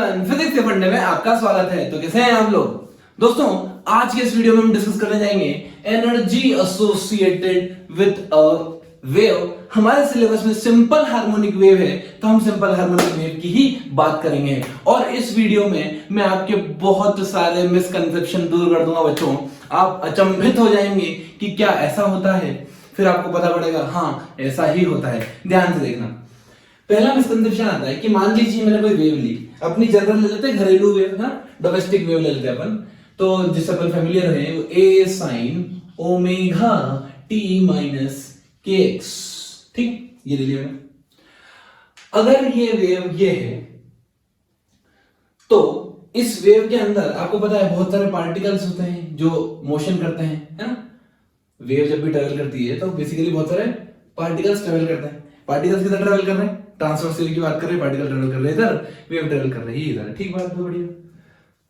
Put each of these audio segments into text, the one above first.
Everyone, physics के फंडे में आपका स्वागत है। तो कैसे हैं आप लोग? दोस्तों, आज के इस वीडियो में हम डिस्कस करने जाएंगे energy associated with a wave. हमारे सिलेबस में सिंपल हार्मोनिक वेव है, तो हम सिंपल हार्मोनिक वेव की ही बात करेंगे। और इस वीडियो में मैं आपके बहुत सारे मिसकंसेप्शन दूर कर दूंगा बच्चों। आप अचंभित हो जाएंगे कि क्या ऐसा होता है, फिर आपको पता पड़ेगा हाँ ऐसा ही होता है। ध्यान से देखना। पहला मिसकंसेप्शन आता है कि मान लीजिए मैंने कोई वेव ली, अपनी जनरल ले लेते हैं, घरेलू वेव ना, डोमेस्टिक वेव ले लेते हैं अपन। तो जिससे अपन फेमिलियर है, ए साइन ओमेगा टी माइनस के एक्स, ठीक, ये ले लिया मैंने। अगर ये वेव ये है, तो इस वेव के अंदर आपको पता है बहुत सारे पार्टिकल्स होते हैं जो मोशन करते हैं, है ना। वेव जब भी ट्रेवल करती है तो बेसिकली बहुत सारे पार्टिकल्स ट्रेवल करते हैं। पार्टिकल्स किधर ट्रेवल कर रहे हैं? ट्रांसवर्स वेव की बात कर रहे हैं, पार्टिकल ट्रेवल कर रहे हैं इधर, वेव ट्रेवल कर रही है इधर। ठीक बात, बहुत बढ़िया।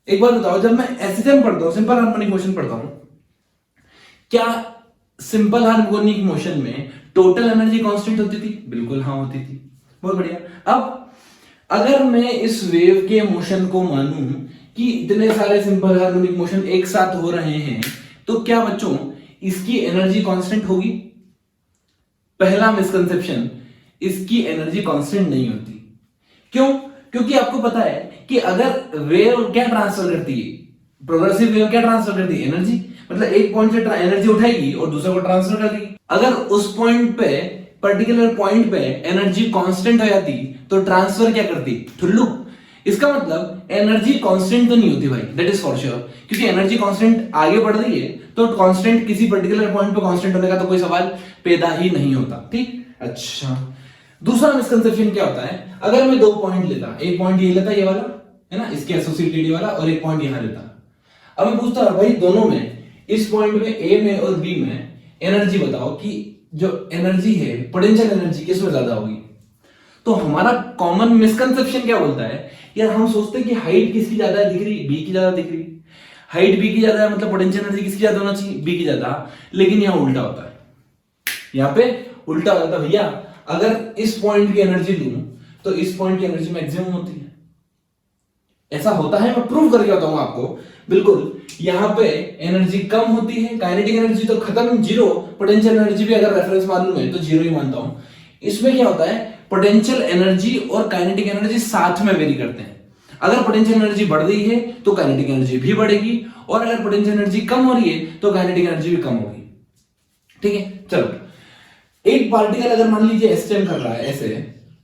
एक बात बताओ, जब मैं एसएचएम पढ़ता हूं, सिंपल हार्मोनिक मोशन पढ़ता हूं, क्या सिंपल हार्मोनिक मोशन में टोटल एनर्जी कांस्टेंट होती थी? बिल्कुल हाँ होती थी। बहुत बढ़िया। अब अगर मैं इस वेव के मोशन को मानूं कि इतने सारे सिंपल हार्मोनिक मोशन एक साथ हो रहे हैं, तो क्या बच्चों इसकी एनर्जी कांस्टेंट होगी? पहला मिसकंसेप्शन, इसकी एनर्जी कांस्टेंट नहीं होती। क्यों? क्योंकि आपको पता है कि अगर वेव क्या ट्रांसफर करती है, प्रोग्रेसिव वेव क्या ट्रांसफर करती है? एनर्जी। मतलब एक पॉइंट से एनर्जी उठाएगी और दूसरे को ट्रांसफर कर देगी। अगर उस पॉइंट पे, पर्टिकुलर पॉइंट पे एनर्जी कांस्टेंट हो जाती तो ट्रांसफर क्या करती? ठुल्लू। इसका मतलब एनर्जी कांस्टेंट तो नहीं होती भाई, दैट इज फॉर श्योर। क्योंकि एनर्जी कांस्टेंट आगे बढ़ रही है तो कांस्टेंट किसी पर्टिकुलर पॉइंट पे कांस्टेंट होने का तो कोई सवाल पैदा ही नहीं होता। ठीक, अच्छा। दूसरा मिसकंसेप्शन क्या होता है, अगर मैं दो पॉइंट लेता, एक पॉइंट ये लेता, ये वाला है ना, इसके एसोसिएटेड वाला, और एक पॉइंट यहां लेता। अब मैं पूछता भाई दोनों में, इस पॉइंट में ए में और बी में एनर्जी बताओ कि जो एनर्जी है, पोटेंशियल एनर्जी किसमें ज्यादा होगी? तो हमारा कॉमन मिसकंसेप्शन क्या बोलता है यार, हम सोचते हैं कि हाइट किसकी ज्यादा दिख रही, बी की ज्यादा दिख रही। हाइट बी की ज्यादा है, मतलब पोटेंशियल एनर्जी किसकी ज्यादा होना चाहिए? बी की ज्यादा। लेकिन यहां उल्टा होता है, यहां पे उल्टा हो जाता है भैया। अगर इस पॉइंट की एनर्जी लूं तो इस पॉइंट की एनर्जी मैक्सिमम होती है। ऐसा होता है, मैं प्रूव करके बताऊंगा आपको। बिल्कुल, यहां पे एनर्जी कम होती है, काइनेटिक एनर्जी तो खत्म, जीरो। पोटेंशियल एनर्जी भी अगर रेफरेंस मान लूं मैं तो जीरो ही मानता हूं। इसमें क्या होता है, पोटेंशियल एनर्जी और काइनेटिक एनर्जी साथ में वेरी करते हैं। अगर पोटेंशियल एनर्जी बढ़ रही है तो काइनेटिक एनर्जी भी बढ़ेगी, और अगर पोटेंशियल एनर्जी कम हो रही है तो काइनेटिक एनर्जी भी कम होगी। ठीक है, चलो। एक पार्टिकल अगर मान लीजिए एसटेम कर रहा है ऐसे,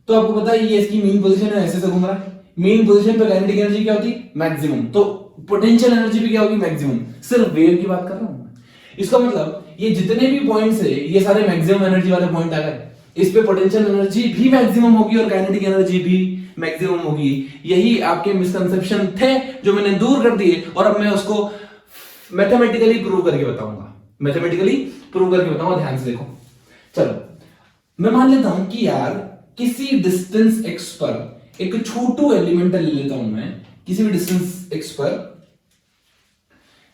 तो आपको पता है ये इसकी मीन पोजीशन है, ऐसे से घूम रहा है। मीन पोजीशन पे काइनेटिक एनर्जी क्या होती? मैक्सिमम। तो पोटेंशियल एनर्जी भी क्या होगी? मैक्सिमम। सिर्फ वेव की बात कर रहा हूं। इसका मतलब ये जितने भी पॉइंट्स है, ये सारे मैक्सिमम एनर्जी वाले पॉइंट आ गए। इस पे पोटेंशियल एनर्जी भी मैक्सिमम होगी और काइनेटिक एनर्जी भी मैक्सिमम होगी। यही आपके मिसकंसेप्शन थे जो मैंने दूर कर दिए, और अब मैं उसको मैथमेटिकली प्रूव करके बताऊंगा। मैथमेटिकली प्रूव करके बताऊंगा, ध्यान से देखो। चलो, मैं मान लेता हूं कि यार किसी डिस्टेंस x पर एक छोटू एलिमेंट ले लेता हूं मैं, किसी भी डिस्टेंस x पर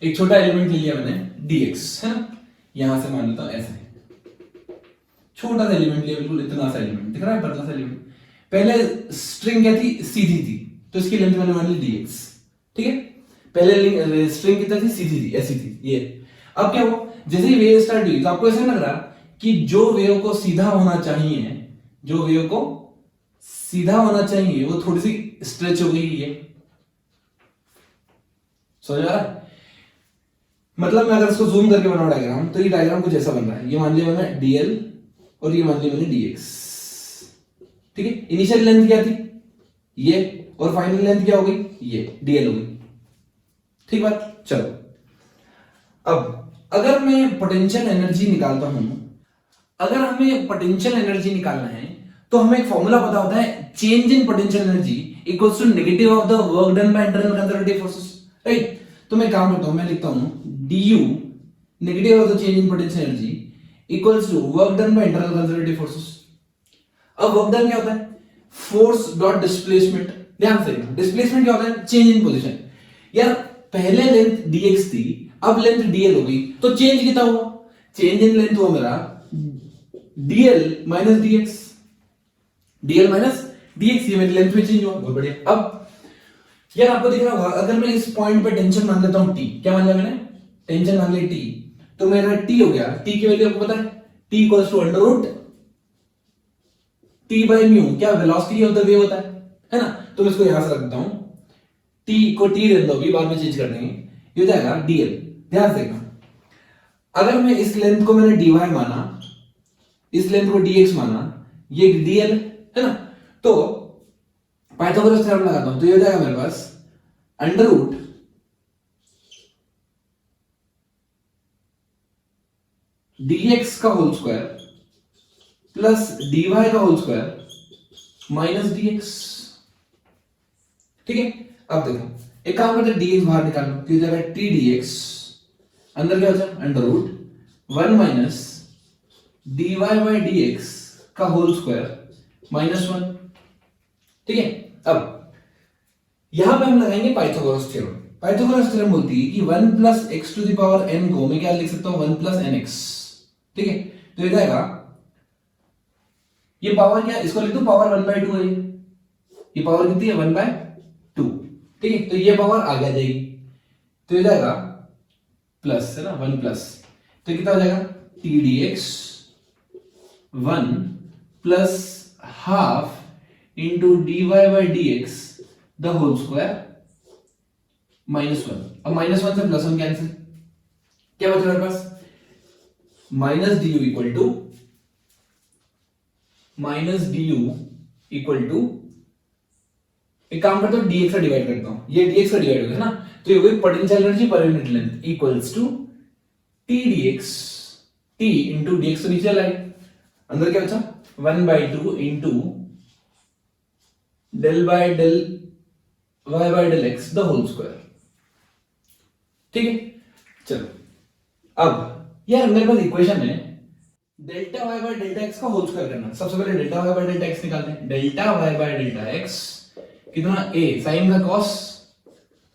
एक छोटा एलिमेंट ले लिया मैंने, dx, है ना। यहां से मान लेता हूं ऐसे छोटा सा एलिमेंट लिया, बिल्कुल इतना सा एलिमेंट दिख रहा है, पतला सा एलिमेंट। पहले स्ट्रिंग क्या थी? सीधी थी, तो इसकी लेंथ मैंने मान ली dx। ठीक है, पहले स्ट्रिंग कितना थी? सीधी थी, ऐसी थी ये। अब क्या हुआ, जैसे ही वेव स्टार्ट हुई तो आपको ऐसा लग रहा कि जो वेव को सीधा होना चाहिए, जो वेव को सीधा होना चाहिए वो थोड़ी सी स्ट्रेच हो गई है। समझ आ रहा है? मतलब मैं अगर इसको जूम करके बनाऊं डायग्राम, तो ये डायग्राम कुछ ऐसा बन रहा है। ये मान लिया मैंने dl और ये मान लिया मैंने dx। ठीक है, इनिशियल लेंथ क्या थी? ये, और फाइनल लेंथ क्या हो गई? ये dl हो गई। ठीक बात। चलो, अब अगर मैं पोटेंशियल एनर्जी निकालता हूं, अगर हमें पोटेंशियल एनर्जी निकालना है तो हमें एक फॉर्मूला पता होता है, change in potential energy equals to negative of the work done by internal conservative forces, right. तो मैं काम करता हूं, मैं लिखता हूं du negative of the change in potential energy equals to work done by internal conservative forces. अब work done क्या होता है? Force dot displacement. ध्यान से, डिस्प्लेसमेंट क्या होता है? Change in position. यार पहले लेंथ dx थी, अब लेंथ dl हो गई, तो चेंज कितना हुआ? चेंज इन लेंथ हुआ मेरा dl minus dx, dl minus dx, ये मेरी लेंथ में चेंज हुआ। बहुत बढ़िया। अब यार आपको दिख रहा होगा, अगर मैं इस पॉइंट पे टेंशन मान लेता हूं टी, क्या मान लिया मैंने, टेंशन मान ली टी, तो मेरा टी हो गया, टी की वैल्यू आपको पता है, T equals to under root T by mu, क्या वेलोसिटी ऑफ द वेव होता है ना। तो मैं इसको यहां से रख देता हूं, टी को टी रहने दो, अभी बाद में चेंज कर देंगे, ये हो जाएगा डीएल। ध्यान से देखना, अगर मैं इस लेंथ को मैंने dy माना, इस लेंथ को dx माना, ये dl है ना, तो पाइथागोरस थ्योरम लगाता हूं, तो ये हो जाएगा मेरे पास अंडर रूट dx का होल स्क्वायर प्लस dy का होल स्क्वायर माइनस dx। ठीक है, अब देखो एक काम करते हैं, dx बाहर निकालो, तो ये जाएगा t dx, अंदर क्या हो जाएगा under root 1 minus dy by dx का होल स्क्वायर माइनस 1। ठीक है, अब यहां पे हम लगाएंगे पाइथागोरस थ्योरम। पाइथागोरस थ्योरम बोलती है कि 1 plus x to the power n को मैं क्या लिख सकता हूं 1 प्लस nx। ठीक है, तो ये जाएगा, ये पावर क्या, इसको लिख दो पावर 1 बाय 2 है, ये पावर कितनी है 1 बाय 2। ठीक है, तो ये पावर आगे आ जाएगी, तो ये जाएगा प्लस है ना 1 प्लस, तो कितना हो जाएगा t dx 1 plus half into dy by dx the whole square minus 1। अब माइनस 1 से प्लस 1 कैंसिल, क्या बचा मेरे पास minus D U equal to एक काम करता हूं dx से डिवाइड करता हूं, ये dx से डिवाइड हो गया ना, तो ये हो गई पोटेंशियल एनर्जी पर unit length equals to t dx, t into dx तो नीचे लाई, अंदर क्या बचा 1 by 2 into del by del y by del x the whole square. ठीक है, चलो अब यार मेरे पास इक्वेशन है delta y by delta x का होल स्क्वायर करना। सबसे पहले delta y by delta x निकालते हैं, delta y by delta x कितना a साइन का cos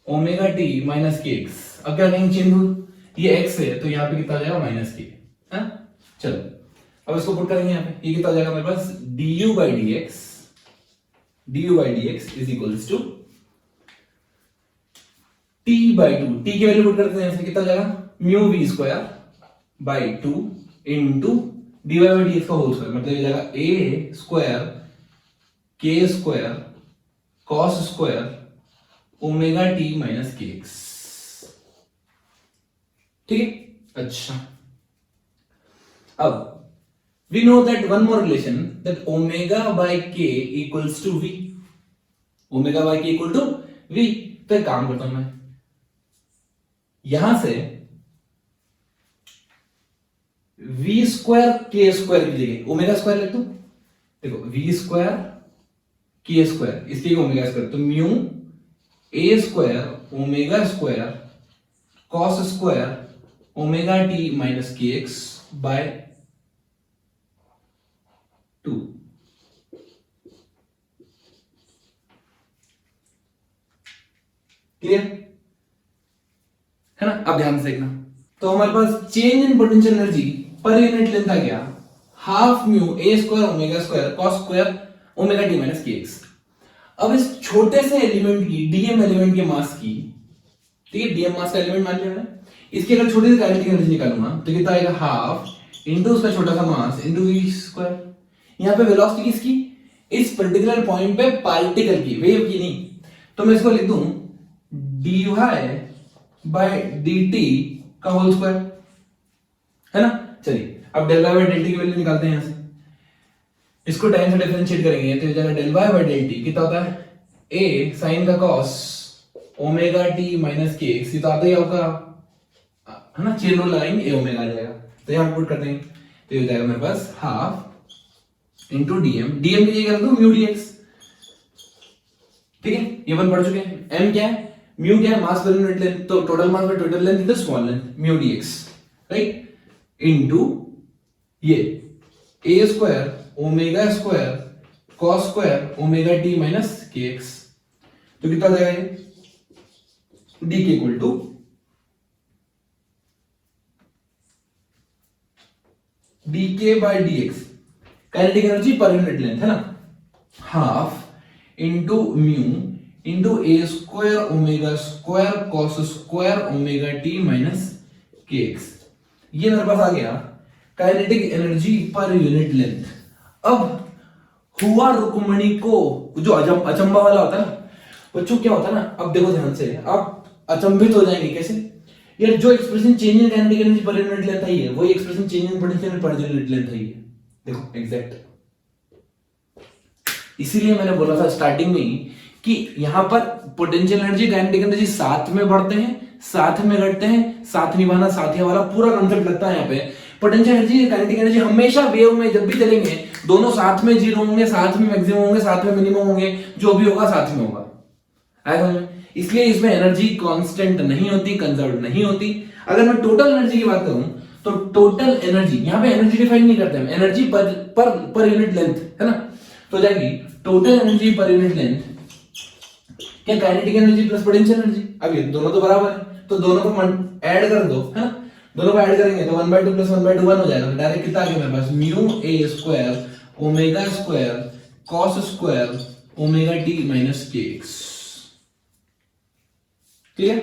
ओमेगा t माइनस के एक्स। अब क्या करेंगे चेन रूल, ये x है तो यहाँ पे कितना आ जाएगा माइनस के, हाँ चलो अब इसको पुट करेंगे यहाँ पे, ये कितना आ जाएगा मेरे पास du by dx is equals to t by 2, t की वैल्यू पुट करते हैं, कितना हो जाएगा mu v square by 2 into dy by dx का होल स्क्वायर, मतलब ये जाएगा a square k square cos square omega t minus के एक्स। ठीक है, अच्छा अब we know that one more relation that omega by k equals to v, omega by k equal to v। तो एक काम करता हूं मैं, यहां से v स्क्वायर k स्क्वायर की जगह ओमेगा स्क्वायर लिख दो, देखो v स्क्वायर k स्क्वायर इसकी ओमेगा स्क्वायर, तो mu a square omega square cos square omega t minus के एक्स बाय 2। क्लियर है ना। अब ध्यान से देखना, तो हमारे पास चेंज इन पोटेंशियल एनर्जी पर यूनिट लेंथ आ गया half mu a square omega square cos square omega t minus के एक्स। अब इस छोटे से एलिमेंट की डीएम एलिमेंट के मास की, ठीक है डीएम मास का एलिमेंट मान लिया मैंने, इसकी अगर छोटी सी काइनेटिक एनर्जी निकालूंगा तो कितना आएगा हाफ इंटू उसका छोटा सा मास इंटू v स्क्वायर। यहां पे वेलोसिटी किसकी, इस पर्टिकुलर पॉइंट पे पार्टिकल की, वेव की नहीं, तो मैं इसको लिख दूं dy बाय dt का होल स्क्वायर, है ना। चलिए अब del y by del T की वैल्यू निकालते हैं, यहां से इसको टाइम से डिफरेंशिएट करेंगे तो ये जाएगा del y by del T कितना होता है a साइन का cos ओमेगा t माइनस के एक्स, ये तो आता ही होगा है ना, चेन रूल लगाएंगे a ओमेगा आ जाएगा, तो यहां पुट कर देंगे तो ये हो जाएगा मेरे पास हाफ इंटू डीएम, डीएम की जगह रख दो म्यू डीएक्स। ठीक है, ये वन पढ़ चुके हैं, एम क्या है म्यू क्या है मास पर यूनिट लेंथ, तो total mass per total length into small length mu DX right, into ये a square omega square cos square omega t minus के एक्स, तो कितना आ जाएगा ये d K equal to dk by dx kinetic energy पर unit length है ना, half into mu into A square omega square cos square omega T minus के एक्स। ये मेरे पास आ गया काइनेटिक एनर्जी पर यूनिट लेंथ। अब हुआ रुक्मणी को, जो अचंबा वाला होता है ना बच्चों, क्या होता है ना, अब देखो ध्यान से, आप अचंभित हो जाएंगे। कैसे यार, जो expression change in kinetic energy पर यूनिट लेंथ आई है वही expression change in potential per unit length आई है। देखो एग्जैक्ट, इसीलिए मैंने बोला था स्टार्टिंग में ही कि यहां पर पोटेंशियल एनर्जी काइनेटिक एनर्जी साथ में बढ़ते हैं, साथ में घटते हैं, साथ निभाना साथिया वाला पूरा कॉन्सेप्ट लगता है यहाँ पे। पोटेंशियल एनर्जी काइनेटिक एनर्जी हमेशा वेव में जब भी चलेंगे दोनों साथ में जीरो होंगे, साथ में मैक्सिमम होंगे, साथ में मिनिमम होंगे, जो भी होगा साथ में होगा। आया समझ में? इसलिए इसमें एनर्जी कांस्टेंट नहीं होती, कंजर्व नहीं होती। अगर मैं टोटल एनर्जी की बात करूं तो टोटल एनर्जी, यहां पे एनर्जी डिफाइन नहीं करते हम, एनर्जी पर यूनिट लेंथ है ना, तो जाएगी टोटल एनर्जी पर यूनिट लेंथ क्या, kinetic energy plus potential energy. अब ये दोनों तो बराबर है तो दोनों को ऐड कर दो, है ना, दोनों को ऐड करेंगे तो 1/2 प्लस 1/2 1 हो जाएगा। डायरेक्ट कितना आ गया मेरे पास, mu A square omega square cos square omega T minus के एक्स। क्लियर?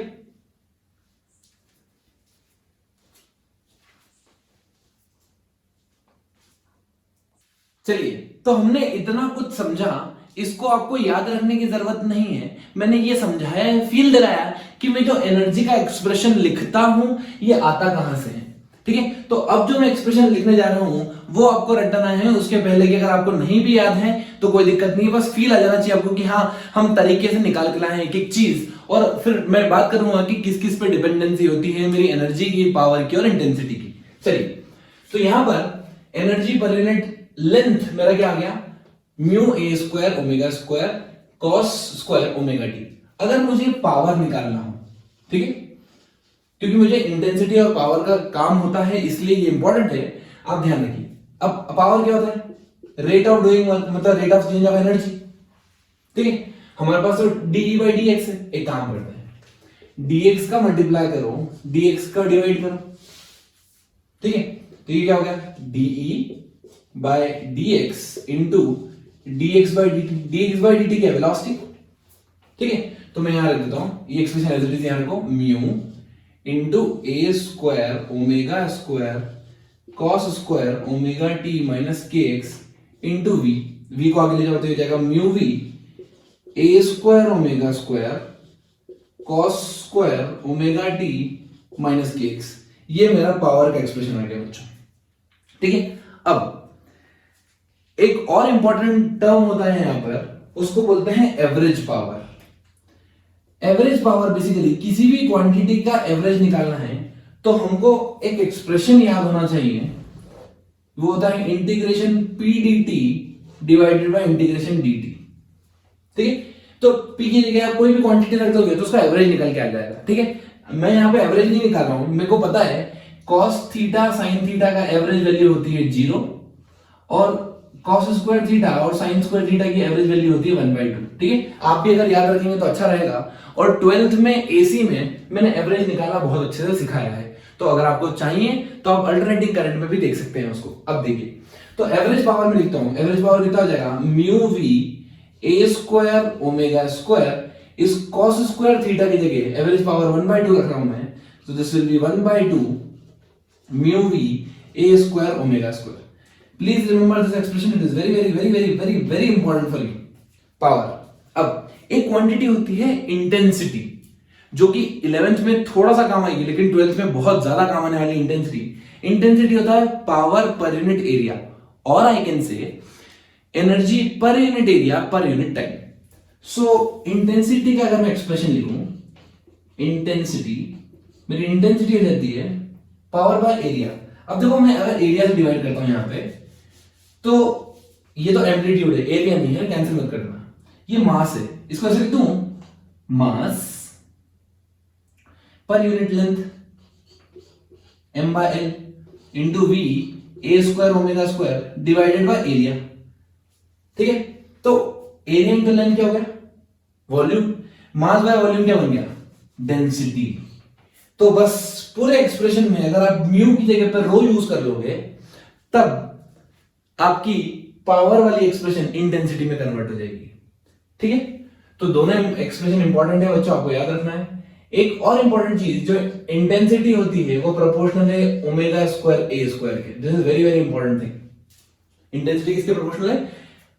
चलिए, तो हमने इतना कुछ समझा, इसको आपको याद रखने की जरूरत नहीं है। मैंने ये समझाया है, फील दिलाया कि मैं जो एनर्जी का एक्सप्रेशन लिखता हूं ये आता कहां से है। ठीक है, तो अब जो मैं एक्सप्रेशन लिखने जा रहा हूं वो आपको रटना है। उसके पहले कि अगर आपको नहीं भी याद है तो कोई दिक्कत नहीं है, बस फील आ जाना चाहिए आपको कि हाँ हम तरीके से निकाल के लाए हैं एक एक चीज। और फिर मैं बात करूंगा कि किस किस पे डिपेंडेंसी होती है मेरी एनर्जी की, पावर की और इंटेंसिटी की। चलिए, तो यहां पर एनर्जी पर यूनिट लेंथ मेरा क्या आ गया, mu A square omega square cos square omega T. अगर मुझे पावर निकालना हो, ठीक है, क्योंकि मुझे इंटेंसिटी और पावर का काम होता है इसलिए ये इंपॉर्टेंट है, आप ध्यान रखिए। अब पावर क्या होता है, रेट ऑफ डूइंग वर्क, मतलब rate of change of energy. ठीक है, हमारे पास तो डीई बाई डी एक्स है। एक काम करते हैं, डीएक्स का मल्टीप्लाई करो, डीएक्स का डिवाइड करो। ठीक है, तो ये क्या हो गया, DE by DX into DX by D T. DX by D T क्या है, वेलोसिटी। ठीक है, तो मैं यहां रख देता हूं ये एक्सप्रेशन एज इट इज, यहां रखो mu into A square omega square cos square omega T minus के एक्स इंटू वी। वी को आगे ले जाते हो जाएगा mu V A square omega square cos square omega T minus के एक्स। ये मेरा पावर का एक्सप्रेशन आ गया बच्चों। ठीक है, अब एक और इंपॉर्टेंट टर्म होता है यहां पर, उसको बोलते हैं average power. Average power basically किसी भी क्वांटिटी का एवरेज निकालना है तो हमको एक एक्सप्रेशन याद होना चाहिए, वो होता है integration P D T divided by integration D T. ठीक है, तो पी की जगह आप कोई भी क्वांटिटी रख दोगे तो उसका एवरेज निकल के आ जाएगा। ठीक है, मैं यहां पे एवरेज नहीं निकाल रहा हूं, मेरे को पता है कॉस थीटा साइन थीटा का एवरेज वैल्यू होती है 0 और कॉस स्क्वायर थीटा और साइन स्क्वायर थीटा की एवरेज वैल्यू होती है 1/2। ठीक है, आप भी अगर याद रखेंगे तो अच्छा रहेगा। और 12th में एसी में मैंने एवरेज निकाला बहुत अच्छे से सिखाया है, तो अगर आपको चाहिए तो आप अल्टरनेटिंग करंट में भी देख सकते हैं उसको। अब देखिए, तो एवरेज पावर में लिखता हूं, एवरेज पावर कितना हो जाएगा, mu V A square omega square इस कॉस स्क्वायर थीटा की जगह एवरेज पावर 1/2 रख रहा हूं मैं, तो this will be 1/2 mu V A square omega square. Please remember this expression, it is very very very very very very important for you. Power, अब एक क्वांटिटी होती है इंटेंसिटी, जो कि 11th में थोड़ा सा काम आएगी लेकिन 12th में बहुत ज्यादा काम आने वाली इंटेंसिटी। इंटेंसिटी होता है पावर पर यूनिट एरिया, और I can say energy per unit area per unit time. So intensity का अगर मैं एक्सप्रेशन लिखूं, इंटेंसिटी, मेरी इंटेंसिटी हो जाती है पावर बाय एरिया। अब देखो, मैं अगर एरिया से डिवाइड करता हूं यहां पे, तो ये तो एम्पलीट्यूड है, एरिया नहीं है, कैंसिल मत करना। ये मास है, इसको ऐसे लिख दूं, mass per unit length m/l into V A square omega square divided by area. ठीक है, तो एरिया इंटू लेंथ क्या हो गया, वॉल्यूम। मास बाय वॉल्यूम क्या बन गया, डेंसिटी। तो बस पूरे एक्सप्रेशन में अगर आप म्यू की जगह पर रो यूज कर लोगे तब आपकी पावर वाली एक्सप्रेशन इंटेंसिटी में कन्वर्ट हो जाएगी। ठीक है, तो दोनों एक्सप्रेशन इंपॉर्टेंट है बच्चों, आपको याद रखना है। एक और इंपॉर्टेंट चीज, जो इंटेंसिटी होती है वो प्रोपोर्शनल है ओमेगा स्क्वायर ए स्क्वायर के। This is very very important thing. Intensity किसके प्रोपोर्शनल है?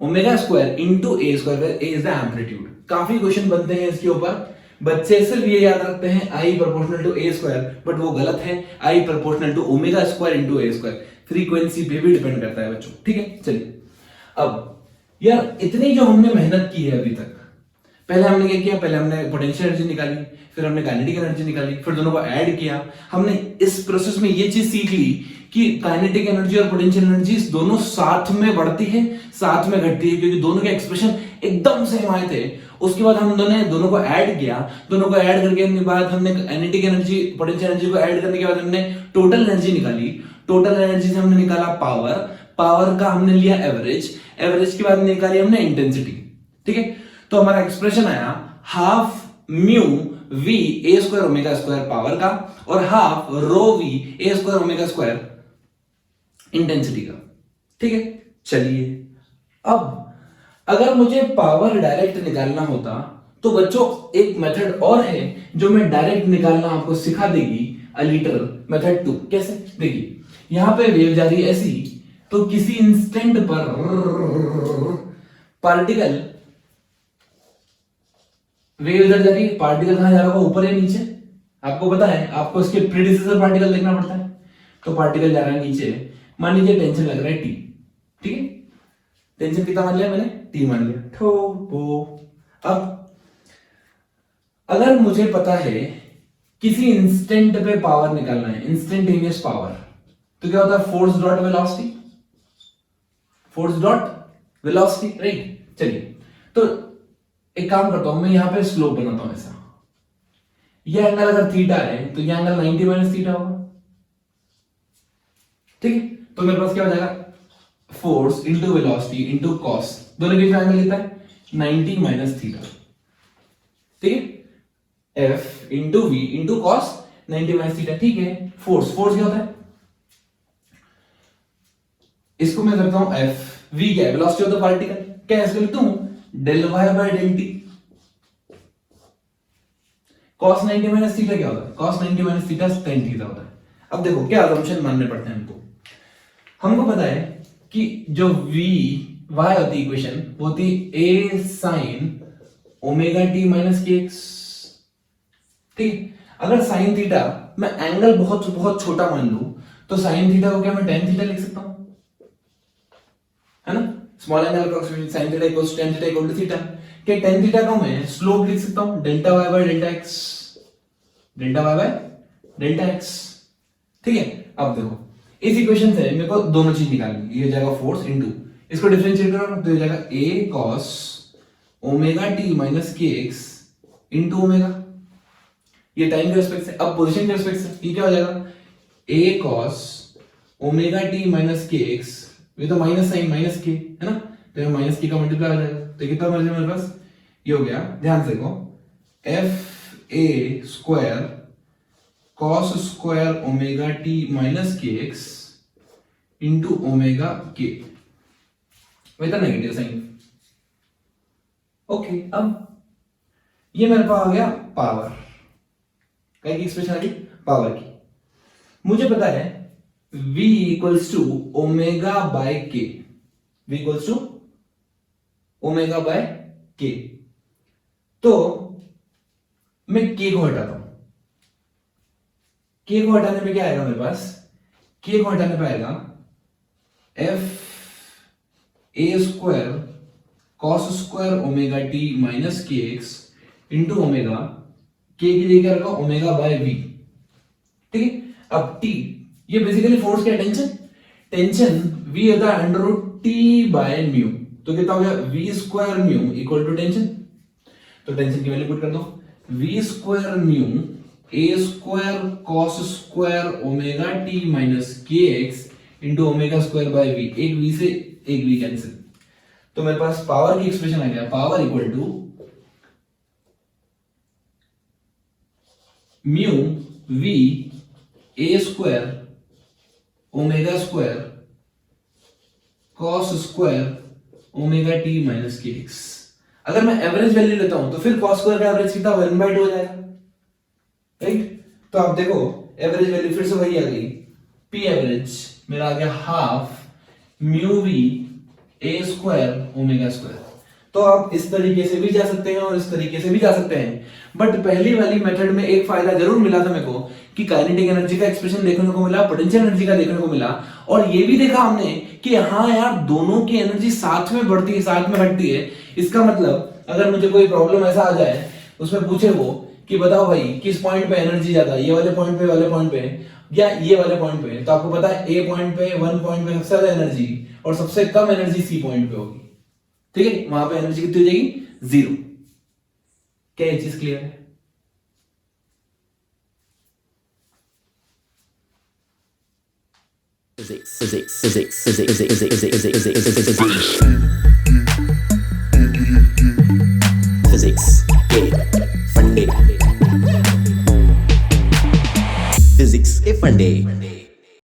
Omega square into A square, A is the amplitude. काफी क्वेश्चन बनते हैं इसके ऊपर, बच्चे सिर्फ ये याद रखते हैं I proportional to A square, but वो गलत है। I proportional to omega square into A square. Frequency पे भी डिपेंड करता है बच्चों, ठीक है। चलिए अब यार इतनी जो हमने मेहनत की है अभी तक, पहले हमने क्या किया, पहले हमने पोटेंशियल एनर्जी निकाली, फिर हमने काइनेटिक एनर्जी निकाली, फिर दोनों को ऐड किया। हमने इस प्रोसेस में ये चीज सीख ली कि काइनेटिक एनर्जी और पोटेंशियल एनर्जी दोनों साथ में बढ़ती है, साथ में घटती है, क्योंकि दोनों के एक्सप्रेशन एकदम सेम आए थे। उसके बाद हम दोनों को ऐड किया, दोनों को ऐड करके बाद हमने काइनेटिक एनर्जी पोटेंशियल एनर्जी को ऐड करने के बाद हमने टोटल एनर्जी निकाली। टोटल एनर्जी से हमने निकाला पावर, पावर का हमने लिया एवरेज, एवरेज के बाद निकाली हमने इंटेंसिटी, ठीक है। तो हमारा एक्सप्रेशन आया half mu V A square omega square power का, और half rho we A square omega square intensity का, ठीक है। चलिए अब अगर मुझे पावर डायरेक्ट निकालना होता तो बच्चों एक मेथड और है जो मैं डायरेक्ट निकालना आपको सिखा देगी, अलीटर मेथड 2। कैसे? देखिए यहां पे वेव जा रही है ऐसी, तो किसी इंस्टेंट पर पार्टिकल, वेव इधर जा रही है, पार्टिकल कहां जा रहा होगा, ऊपर या नीचे? आपको पता है, आपको इसके प्रीडिसेसर पार्टिकल देखना पड़ता है। तो पार्टिकल जा रहा है नीचे, मान लीजिए टेंशन लग रहा है टी, ठीक है। टेंशन कितना मान लिया मैंने? टी मान लिया। ठो वो अब अगर मुझे पता है किसी इंस्टेंट पे पावर निकालना है, इंस्टेंटेनियस पावर, तो क्या होता है? Force dot velocity, force dot velocity, right. चलिए तो एक काम करता हूं मैं, यहां पे स्लोप बनाता हूं ऐसा। ये एंगल अगर थीटा है तो ये एंगल 90 माइनस थीटा होगा, ठीक है। तो मेरे पास क्या हो जाएगा? Force into velocity into cos, दोनों के बीच में एंगल कितना है? 90 माइनस थीटा, ठीक है। F into V into cos 90 minus theta, ठीक है। फोर्स, फोर्स क्या होता है? इसको मैं करता हूं एफ, वी क्या है? वेलोसिटी ऑफ द पार्टिकल, क्या इसको लिखता हूं? Del Y by del T. Cos 90 minus theta क्या होता है? Cos 90 minus theta tan theta होता है। अब देखो क्या असम्पशन मानने पड़ते हैं हमको। हमको पता है कि जो वी वाई होती इक्वेशन होती ए साइन ओमेगा टी माइनस के एक्स, ठीक। अगर साइन थीटा मैं एंगल बहुत बहुत छोटा मान लू तो साइन थीटा को क्या मैं tan थीटा लिख सकता हूं, है ना। Small angle approximation sin theta equals tan theta equal to theta. क्या tan थीटा को मैं स्लोप लिख सकता हूं? Delta y by delta x, delta y by delta x, ठीक है। अब देखो इस इक्वेशन से मेरे को दोनों चीज निकालनी, ये हो जाएगा फोर्स इनटू, इसको डिफरेंशिएट करो तो हो जाएगा a cos omega t minus kx into omega, ये टाइम के रिस्पेक्ट से। अब पोजीशन के रिस्पेक्ट से ये क्या हो जाएगा? a cos omega t minus kx, ये तो माइनस साइन माइनस के है ना, तो माइनस के का मल्टीप्लाई हो जाएगा। तो कितना बच मेरे पास? ये हो गया, ध्यान से देखो, F A square cos square omega T minus के एक्स इंटू ओमेगा के विद नेगेटिव साइन। ओके, अब ये मेरे पास आ गया पावर, कहीं की एक्सप्रेशन आ गई पावर की। मुझे पता है v equals to omega by k, v equals to omega by k. तो मैं k को हटाता हूं, k को हटाने पे क्या आएगा मेरे पास? k को हटाने पे आएगा F A square cos square omega T minus के एक्स इंटू ओमेगा, के की जगह रखा ओमेगा बाय वी, ठीक है। अब t ये बेसिकली फोर्स क्या? टेंशन, टेंशन v होता है under root T by mu, तो कितना हो गया? v square mu equal to tension, तो टेंशन की वैल्यू पुट कर दो, v square mu a square cos square omega T minus के X into omega square by v, एक v से एक v कैंसिल, तो मेरे पास पावर की एक्सप्रेशन आ गया, power equal to mu v a square omega square cos square omega T minus के एक्स। अगर मैं एवरेज वैल्यू लेता हूं तो फिर कॉस स्क्वायर का एवरेज कितना 1/2 हो जाएगा, राइट। तो आप देखो एवरेज वैल्यू फिर से वही आ गई, पी एवरेज मेरा आ गया half mu V A square omega square. तो आप इस तरीके से भी जा सकते हैं और इस तरीके से भी जा सकते हैं, बट पहली वाली मेथड में एक फायदा जरूर मिला था मेरे को कि काइनेटिक एनर्जी का एक्सप्रेशन देखने को मिला, पोटेंशियल एनर्जी का देखने को मिला, और ये भी देखा हमने कि हाँ यार दोनों की एनर्जी साथ में बढ़ती है, साथ में घटती है। इसका मतलब अगर मुझे कोई प्रॉब्लम ऐसा आ जाए उसमें पूछे वो कि बताओ भाई किस पॉइंट पे एनर्जी ज्यादा, ये वाले पॉइंट पे, वाले पॉइंट पे या ये वाले पॉइंट पे, तो आपको पता है ए पॉइंट पे, 1 पॉइंट पे सबसे ज्यादा एनर्जी और सबसे कम एनर्जी सी पॉइंट पे होगी, ठीक है। वहां पे एनर्जी कितनी हो जाएगी, 0। क्या ये चीज क्लियर है? Physics के फंडे